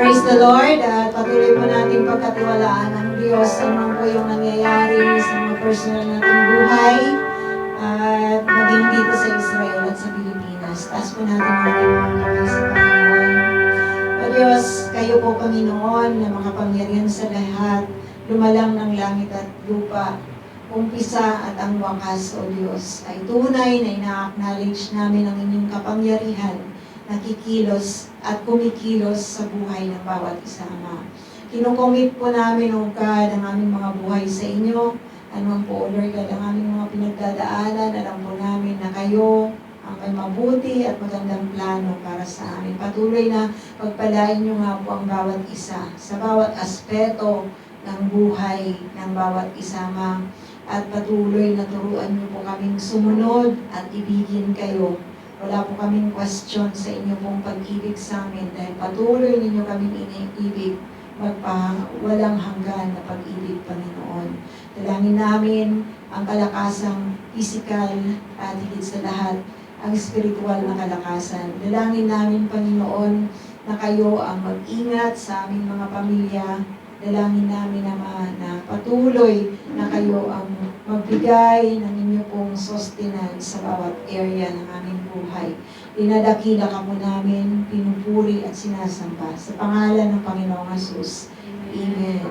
Praise the Lord at patuloy po nating pagkatiwalaan ang Diyos sa mga po yung nangyayari sa mga personal nating buhay at maging dito sa Israel at sa Pilipinas. Taas po natin ang ating mga kamay sa Panginoon. O Diyos, kayo po Panginoon na makapangyarihan sa lahat, lumalang ng langit at lupa, umpisa at ang wakas, O Diyos, ay tunay na ina-acknowledge namin ang inyong kapangyarihan, nakikilos at kumikilos sa buhay ng bawat isa, Ama. Kinukomit po namin, O God, ang aming mga buhay sa inyo. Anuman po, Lord God, ang aming mga pinagdadaanan, alam po namin na kayo ang may mabuti at magandang plano para sa amin. Patuloy na pagpalain nyo nga po ang bawat isa sa bawat aspeto ng buhay ng bawat isa, Ama. At patuloy na turuan niyo po kaming sumunod at ibigin kayo. Wala po kaming question sa inyo pong pag-ibig sa amin dahil patuloy ninyo kaming iniibig walang hanggan na pag-ibig, Panginoon. Dalangin namin ang kalakasang physical at higit sa lahat ang spiritual na kalakasan. Dalangin namin, Panginoon, na kayo ang mag-ingat sa aming mga pamilya. Dalangin namin naman na patuloy na kayo ang magbigay ng inyo pong sustenance sa bawat area ng aming buhay. Dinadakila ka po namin, pinupuri at sinasamba sa pangalan ng Panginoong Jesus. Amen.